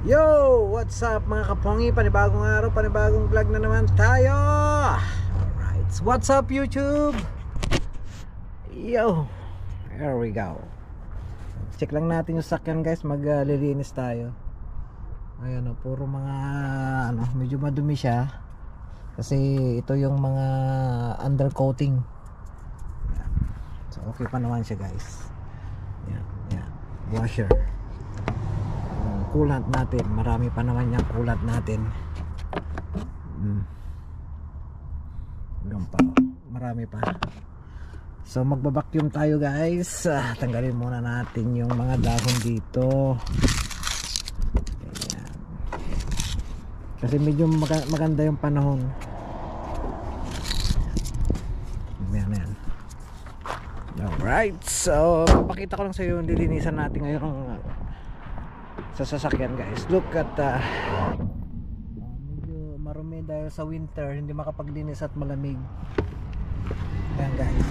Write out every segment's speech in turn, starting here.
Yo! What's up mga kapongi? Panibagong araw, panibagong vlog na naman tayo. Alright, so what's up YouTube? Yo! There we go. Check lang natin yung sakyan guys, maglilinis tayo. Ayan o, puro mga medyo madumi siya. Kasi ito yung mga undercoating. Ayan. So okay pa naman siya guys. Ayan. Washer. Coolant natin, marami pa naman yung coolant natin. Hanggang pa, marami pa. So magbabacuum tayo guys. Tanggalin muna natin yung mga dahon dito. Ayan. Kasi medyo maganda yung panahon. Ayan. Alright, so papakita ko lang sa iyo yung lilinisan natin ngayon sa sasakyan guys. Look at medyo marumi dahil sa winter, hindi makapaglinis at malamig. Ayan guys,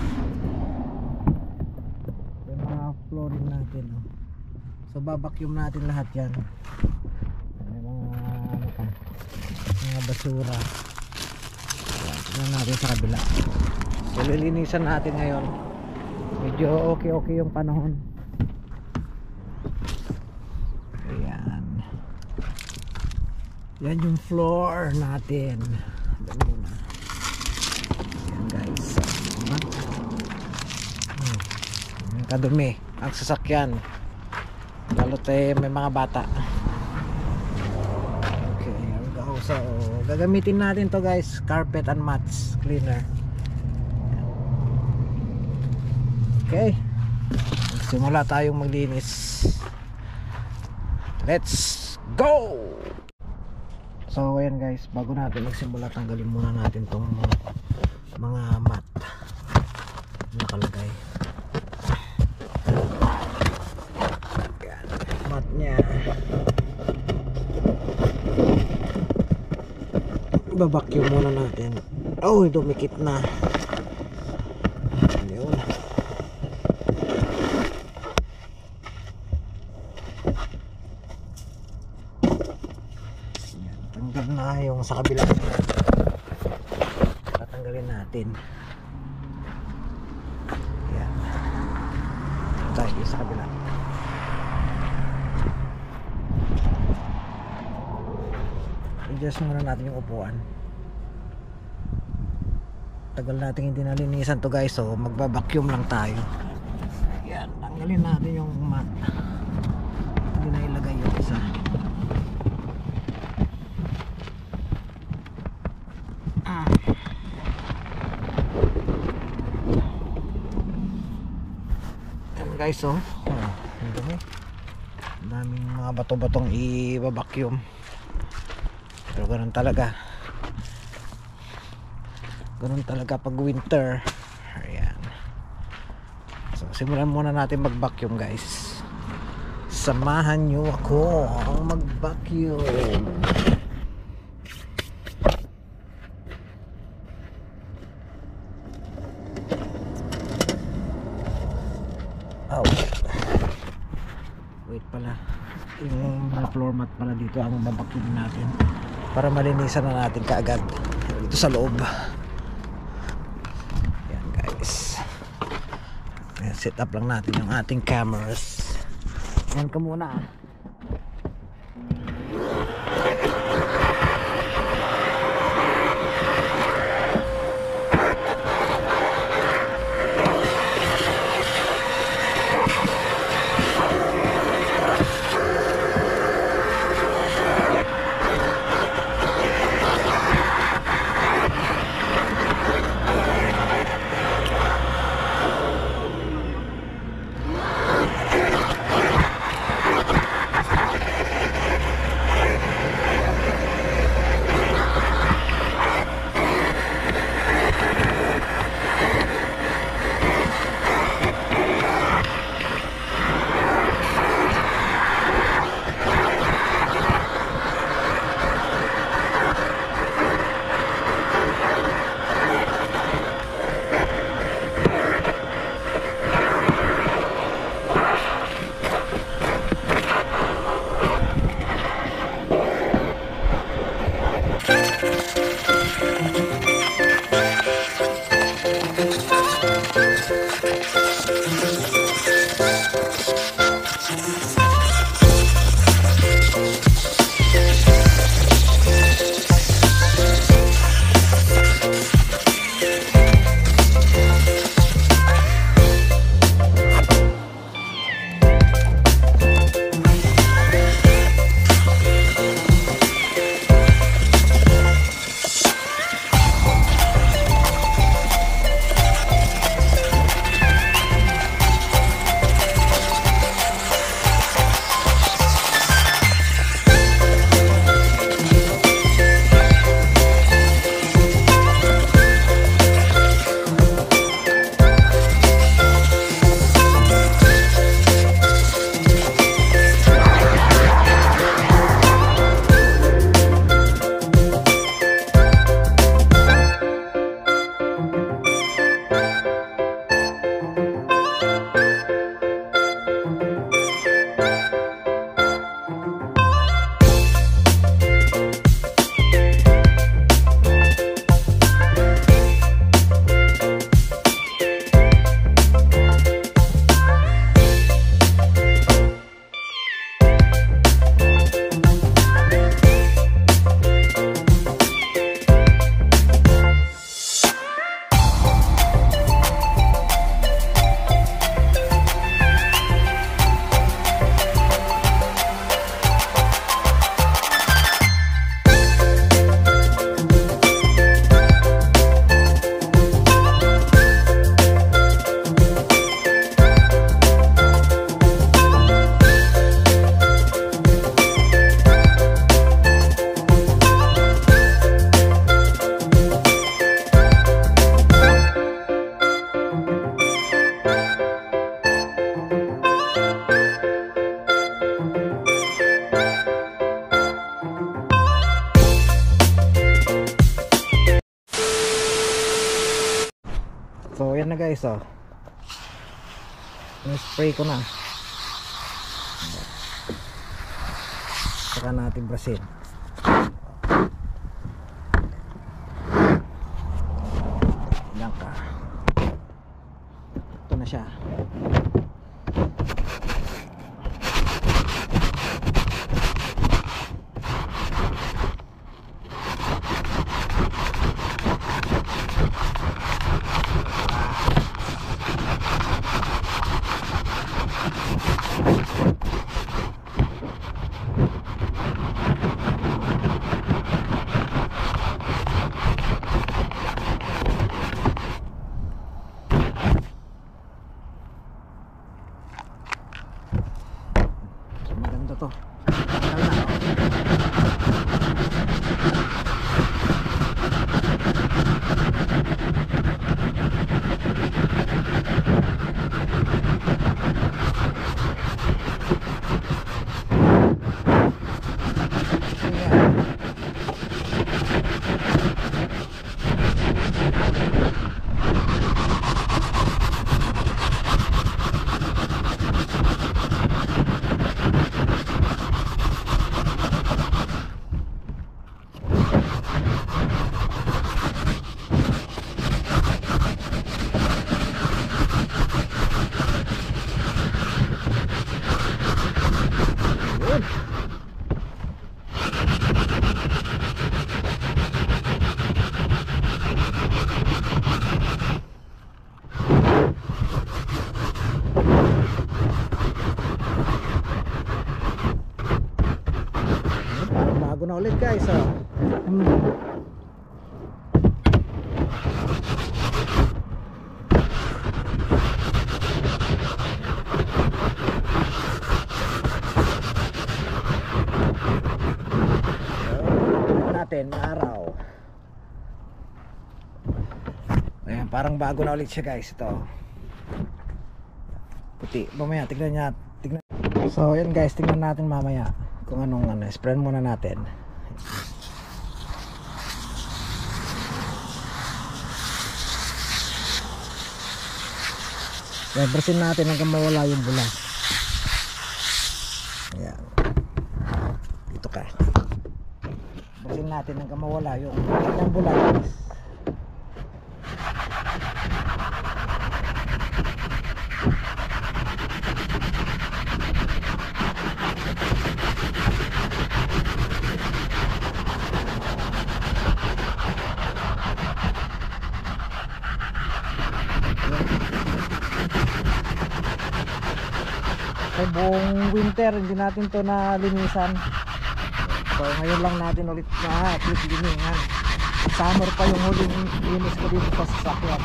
yung mga flooring natin so babacuum natin lahat yan. May mga basura. Tignan natin sa kabila. So lilinisan natin ngayon. Medyo okay yung panahon. Yan yung floor natin. Dali muna. Yan guys. Kadumi ang sasakyan. Lalo tayo may mga bata. Okay, here we go. So gagamitin natin to guys, carpet and mats cleaner. Okay, simula tayong maglinis. Let's go! So ayan guys, bago natin magsimula, tanggalin muna natin tong mga mat nakalagay. Ayan, mat nya babacuum muna natin. Oh, dumikit na. Yun. Tanggal na yung sa kabila. Tatanggalin natin. Ayan. Tayo sa kabila. I-adjust muna natin yung upuan. Tagal natin hindi nalinisan to guys, so magbabacuum lang tayo. Ayan, tanggalin natin yung mat. Hindi na ilagay yung isa. Guys, ang daming mga bato-batong i-vacuum. Pero ganun talaga pag winter. Ayan. So simulan muna natin mag-vacuum guys. Samahan nyo ako mag-vacuum. Wait pala, yung floor mat pala dito ang babacuum natin para malinisan na natin kaagad dito sa loob. Yan guys, set up lang natin yung ating cameras. Yan ka muna. Ayan na guys, oh. Spray ko na. Saka natin brasin. Yan ka. Ito na siya. Maganda to. Tagal na. Parang bago na ulit guys, oh. Natin araw. Ayan, parang bago na ulit siya guys, ito. Puti. Mamaya tignan niya, tignan. So ayan guys, tignan natin mamaya kung anong spray muna natin. Brasin natin hanggang mawala yung bulas. Ayan. Dito ka. Brasin natin hanggang mawala yung bulas. Ay, buong winter hindi natin to nalinisan. So ngayon lang natin ulit na linisan. Summer pa yung huling linis ko dito sa sasakyan.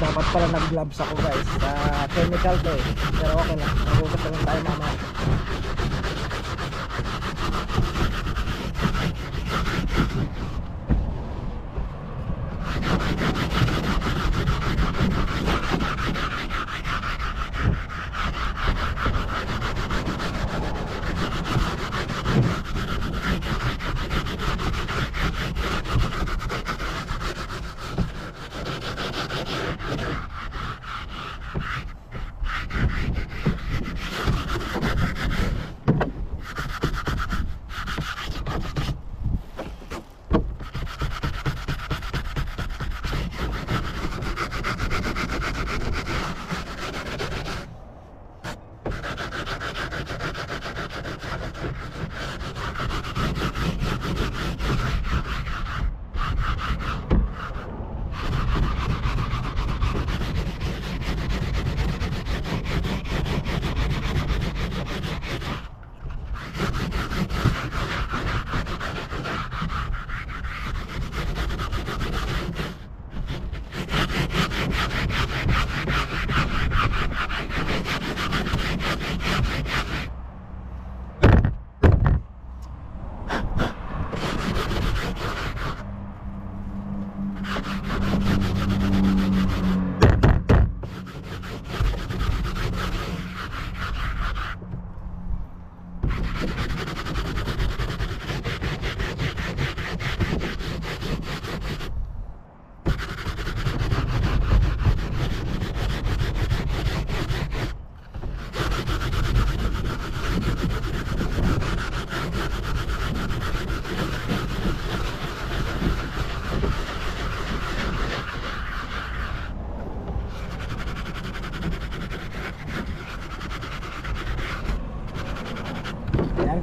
Dapat pala nag-gloves ako guys. Chemical to eh. Pero okay lang, mag-usap lang tayo mamaya.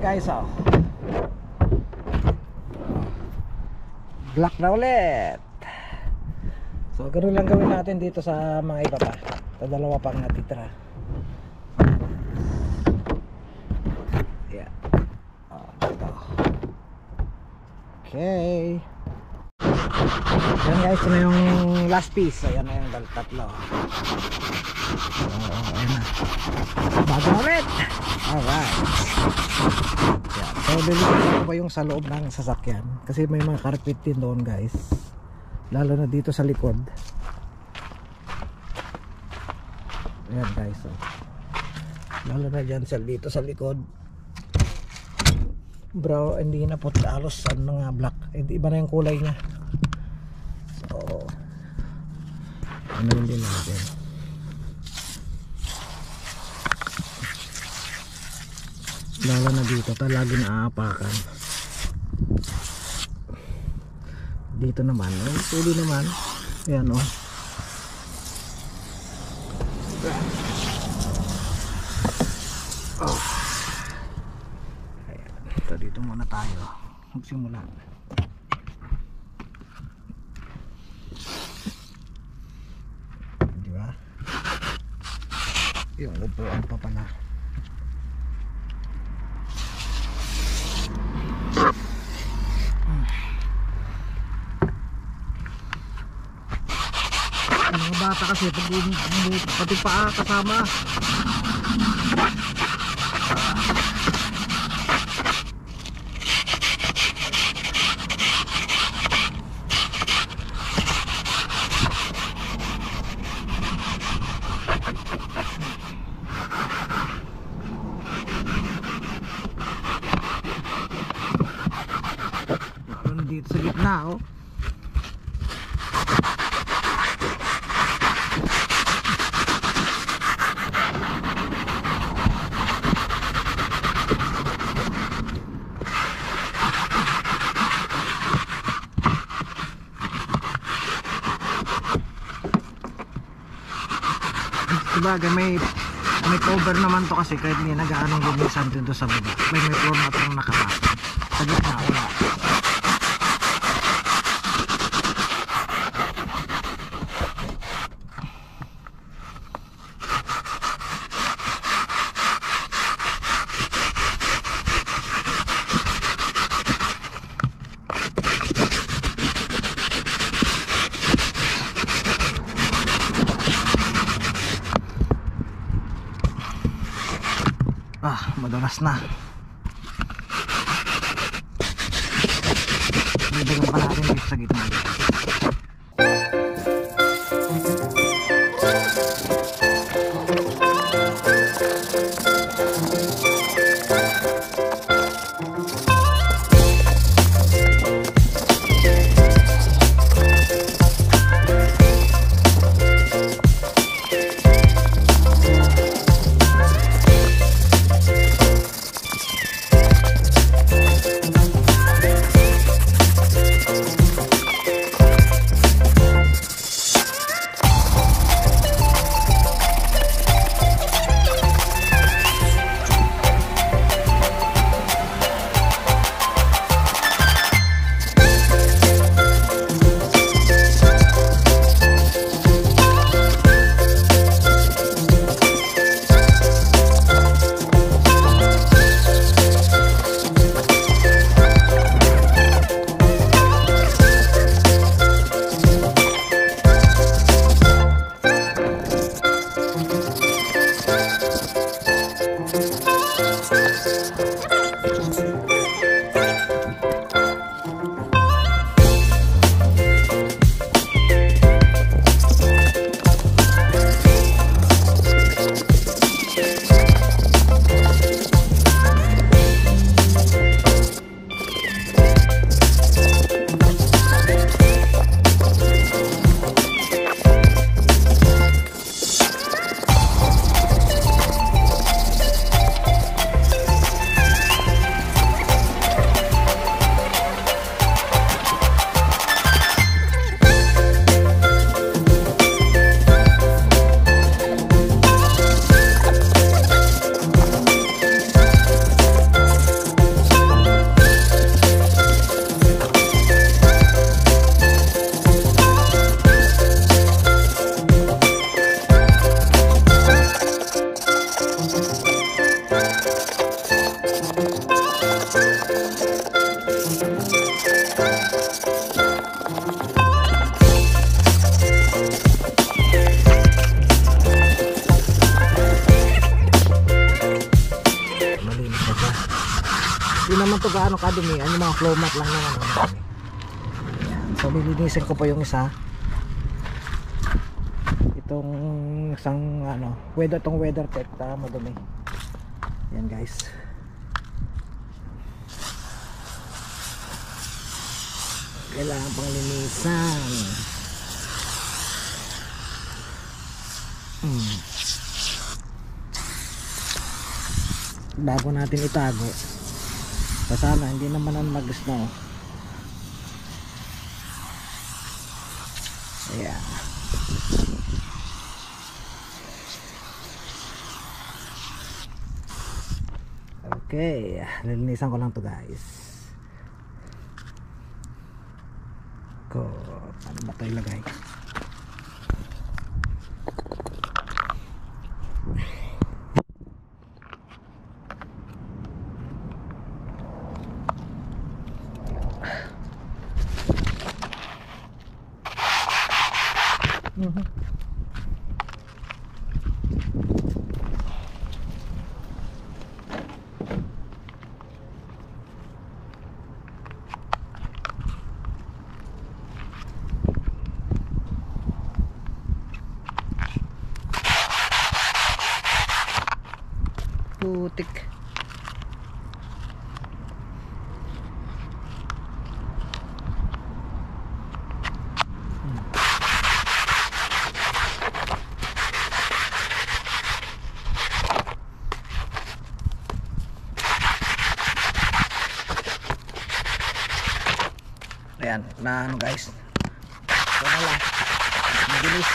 guys, oh. Black na ulit. So ganoon lang gawin natin dito sa mga iba pa. Ito dalawa pang natitira. Yeah. Ito. Okay. Ayan guys, ito na yung last piece. Ayan na yung tatlo. Ayan na. Bago na ulit. Alright. Ayan. So lilipat ko pa yung sa loob ng sasakyan kasi may mga carpet din doon guys, lalo na dito sa likod. Ayan guys, so lalo na dyan dito sa likod bro, hindi na po halos mga black, iba na yung kulay nya. So ano din natin, lalo na dito lagi naaapakan. Dito naman pwede naman. Ayan o, oh. Ayan. So dito muna tayo magsimula. Diba? Yung upuan pa pala. Mga bata kasi pati paa kasama. Dito sa gitna oh. Sabagay may cover naman to kasi kahit hindi nag-aanong gumisan dito sa baba. May floor na itong nakapasok. Sa gitna wala. Madalas na. Dagdagan pa natin dito sa gitna. gaano kadumi, yung mga floor mat lang naman. Ayan. So lilinisin ko pa yung isa. Itong isang tong weather tech madumi. Yan guys. Kailangan pang linisan. Bago natin itago. Sana hindi naman mag-snow. Ayan. Okay, lilinisan ko lang to guys. Ano ba tayo ilagay? Putik. Ayan, na guys. Ito na lang. Mabilis.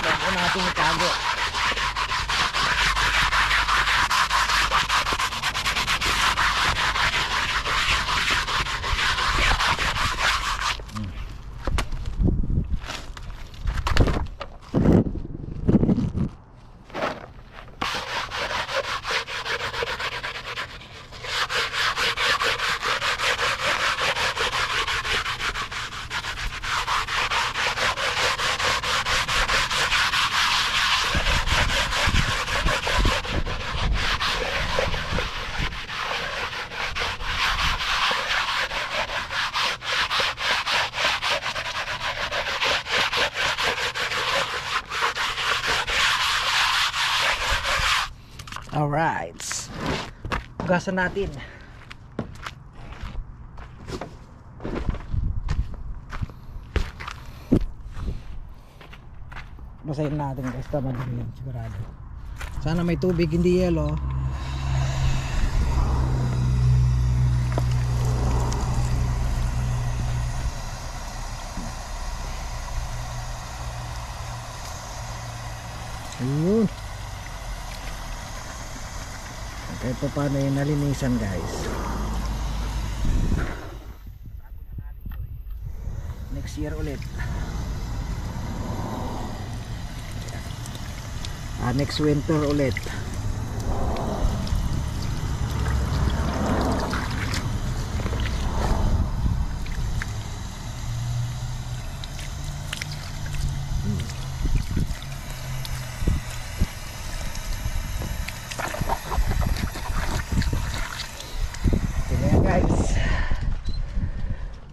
Bago natin itago. Alright, hugasan natin. Basahin natin guys, tama din yan, sigurado. Sana may tubig, hindi yelo. Ayun. Kahit pa paano yung nalinisan guys. Next year ulit. Next winter ulit.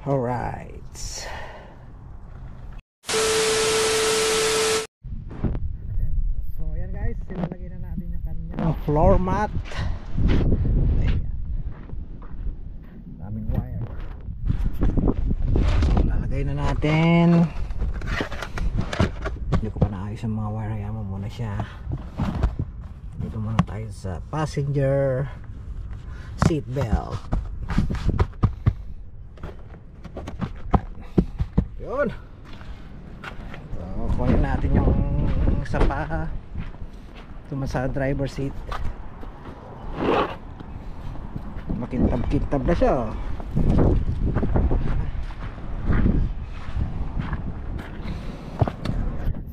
Alright. So yan guys, silalagay na natin yung kanyang floor mat. Ayan. Daming wire. So, lalagay na natin. Hindi ko pa naayos yung mga wire. Hayaan mo muna siya. Dito muna tayo sa passenger seat belt. Yun. So, kunin natin yung sa pa sa driver seat. Makintab-kintab na siya.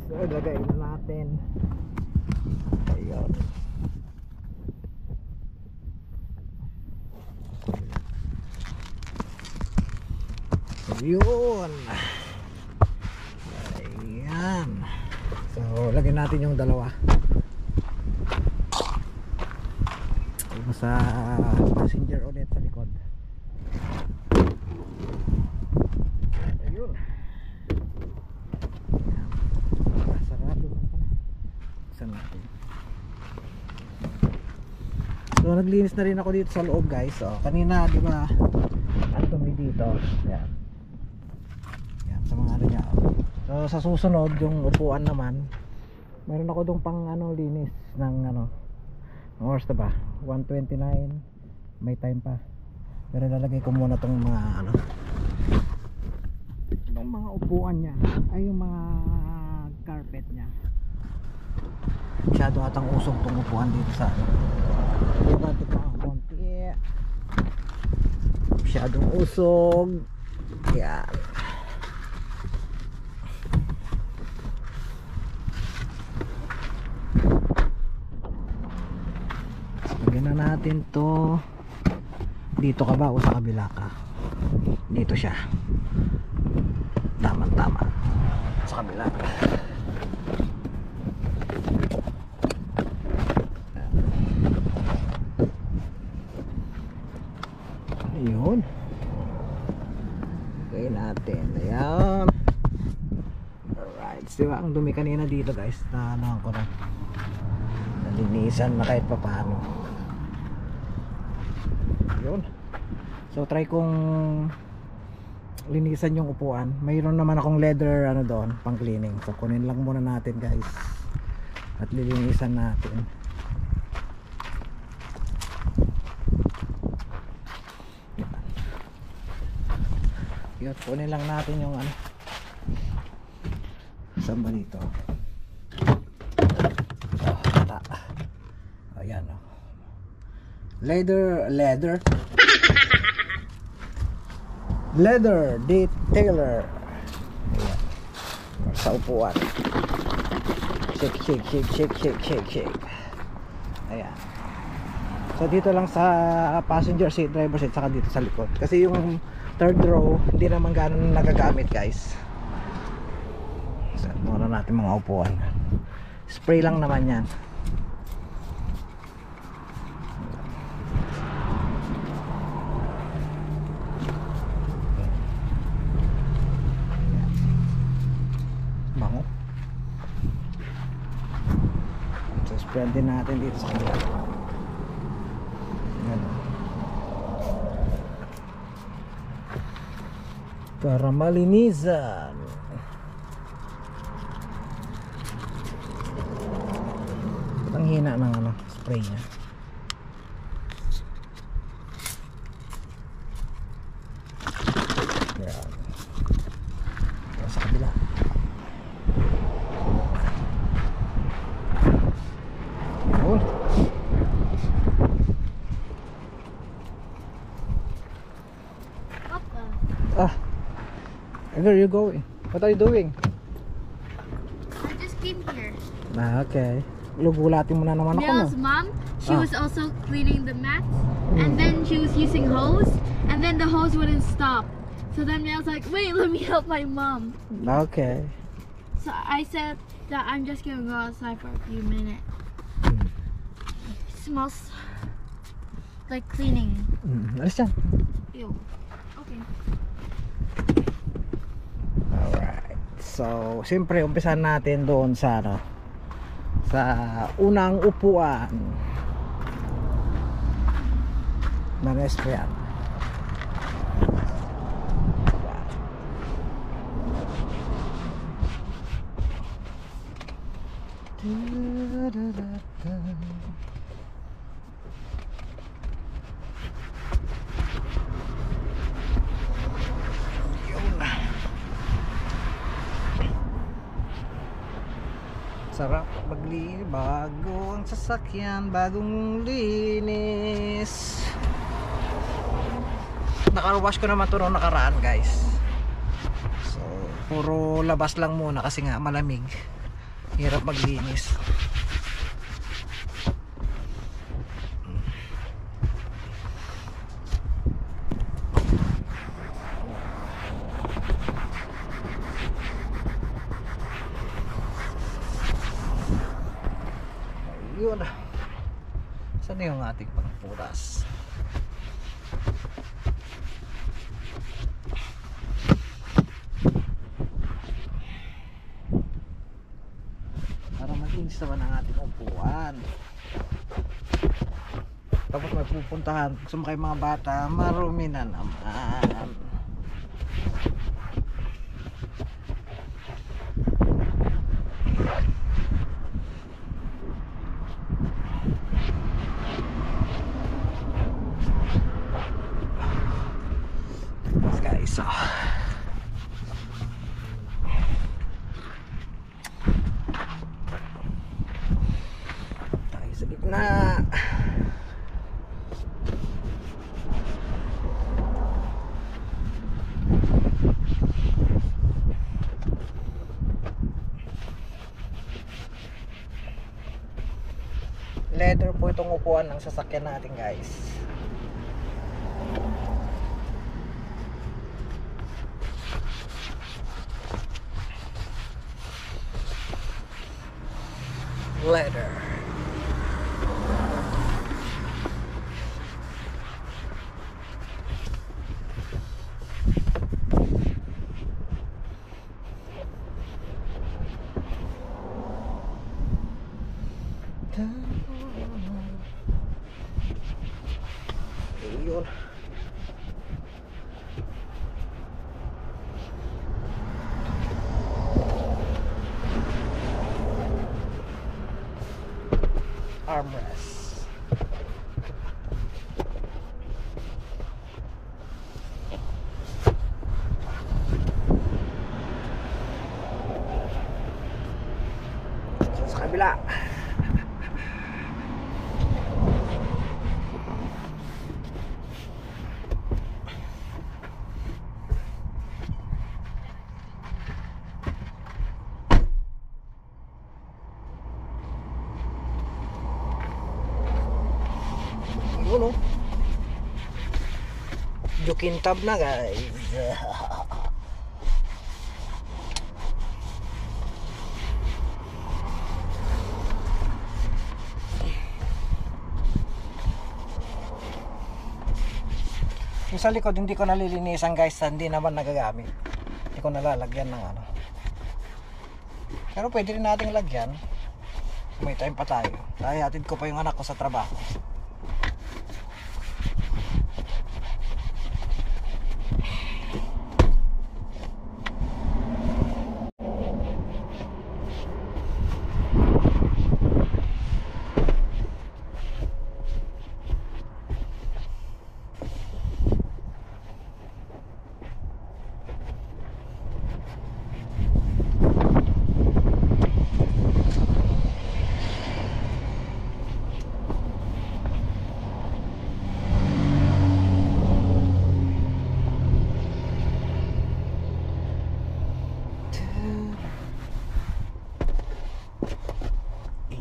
So, lagay na natin. Ayun. So, yun. So lagyan natin yung dalawa sa passenger ulit sa likod. Ayun. Sarado lang pala. Buksan natin. So naglinis na rin ako dito sa loob guys. So kanina di ba ang dumi dito. Yan. Yan sa mga ano niya. So sa susunod yung upuan naman, meron ako dong pang ano linis ng ano. Ang oras na ba? 1:29. May time pa. Pero lalagay ko muna tong mga ano, itong mga upuan niya, ay yung mga carpet niya. Masyado atang usog tong upuan dito sa ano. Ito mga konti. Masyadong usog. Yan. Lagyan na natin to. Dito ka ba o sa kabila ka? Dito siya. Tama tama. Sa kabila. Ayun. Lagyan natin. Ayan. Alright. Diba ang dumi kanina dito guys. Naanohan ko na. Nalinisan na kahit pa paano. Yun. So try kong linisan yung upuan. Mayroon naman akong leather ano doon, pang cleaning. So kunin lang muna natin guys. At lilinisan natin. Yun, kunin lang natin yung ano. Saan ba dito? Ayan o. Leather detailer. Ayan. Sa upuan. Shake. Ayan. So dito lang sa passenger seat, driver seat, saka dito sa likod. Kasi yung third row hindi naman gano'n nagagamit guys. So muna natin mga upuan. Spray lang naman yan. Bango. So spread din natin dito sa kanila. Para malinisan. Ang hina ng ano, spray niya. Yan. Sa kabila. Yun. Where are you going? What are you doing? I just came here. Okay. Lugulatin mo na naman ako, no? Mel's mom, she was also cleaning the mats, and then she was using hose, and then the hose wouldn't stop. So then Mel's like, wait, let me help my mom. Okay. So I said that I'm just gonna go outside for a few minutes. It smells like cleaning. Alis yan. Ew. Okay. Alright. So, siyempre, umpisan natin doon sa ano, sa unang upuan ng Esprian. Sarap maglinis, bago ang sasakyan, bagong linis. Nakawash ko naman ito noong nakaraan guys. So puro labas lang muna kasi nga malamig, hirap maglinis. Yun. Saan na yung ating pangpuras? Para malinis naman ang ating upuan. Tapos may pupuntahan. Sumakay mga bata, marumi na naman. Guys, so tayo sa gitna. Leather po itong upuan ng sasakyan natin, guys. Leather. Ayun. Armrest. Sa kabila. Yun, oh. Jukintab na, guys. Yung sa likod hindi ko nalilinisan, guys, hindi naman nagagamit. Hindi ko nalalagyan ng ano. Pero pwede rin nating lagyan. May time pa tayo. Dahil hatid ko pa yung anak ko sa trabaho.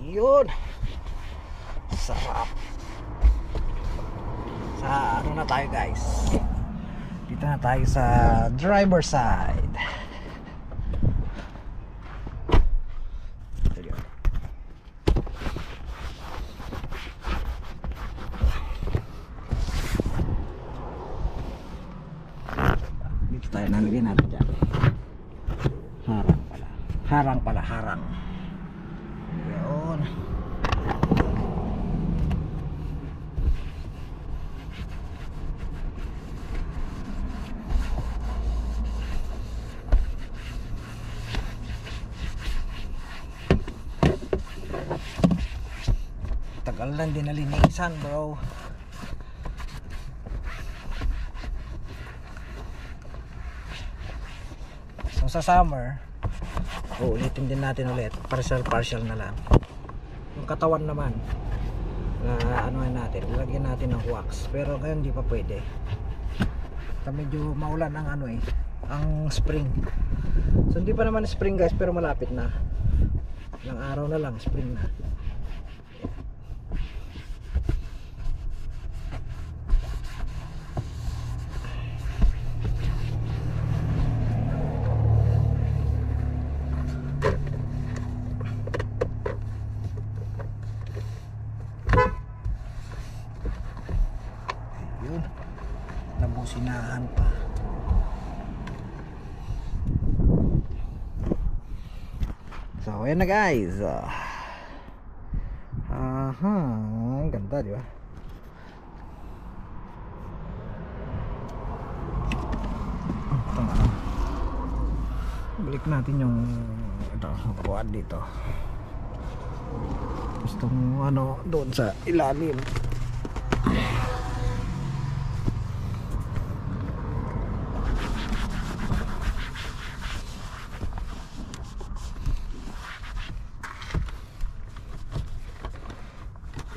Yun, sarap. Sa ano na tayo, guys, dito na tayo sa driver side. Dito tayo, nalagay natin dyan. Harang pala, harang. Yun. Tagal lang din nalinisan, bro. So sa summer, uulitin din natin ulit, partial na lang. Yung katawan naman na ano natin, ilagyan natin ng wax, pero ngayon hindi pa pwede. Medyo maulan ang ano ang spring. So hindi pa naman spring, guys, pero malapit na. Ilang araw na lang spring na. So ayan na guys. Aha, ang ganda di ba? Balik natin yung ito, buwan dito. Gustong ano doon sa ilalim.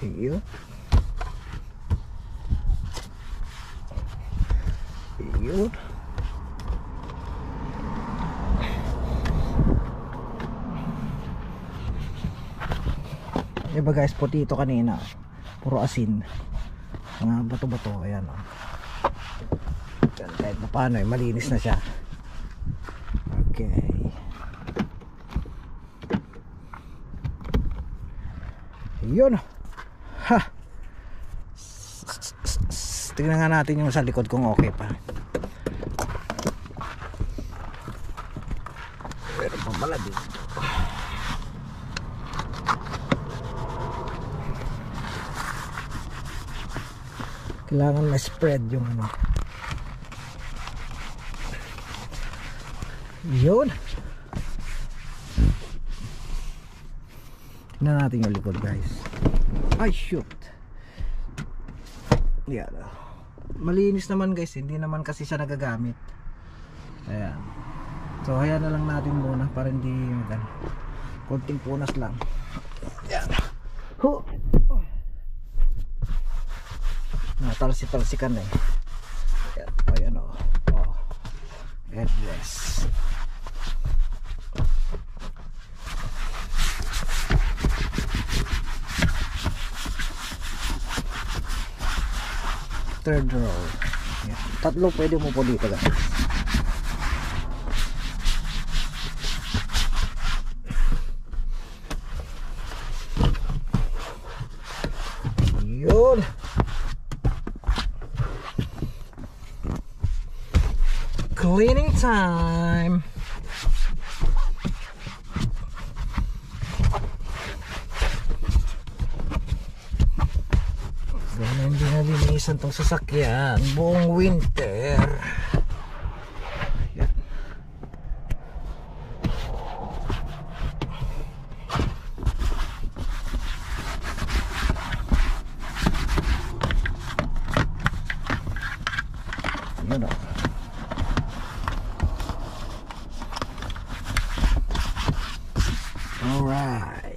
Iyo. Iyo. Diba guys, puti ito kanina, puro asin, mga bato-bato. Ayan o, kahit na paano malinis na siya. Okay, yun ha. Tingnan nga natin yung sa likod kung okay pa. Pero pamala din. Kailangan ma-spread yung ano. Yun. Tingnan natin yung likod guys. Ay shoot. Yan. Malinis naman guys, hindi naman kasi siya nagagamit. Ayan. So hayaan na lang natin muna para hindi magano. Konting punas lang. Yan. Natalsi-talsikan na eh. Ayan o. Headrest. Third row. Ayan. Tatlo pwede mo po dito guys. Yun. Cleaning time. Ganun hindi nalinisan tong sasakyan buong winter. Yan. Yun o. Alright.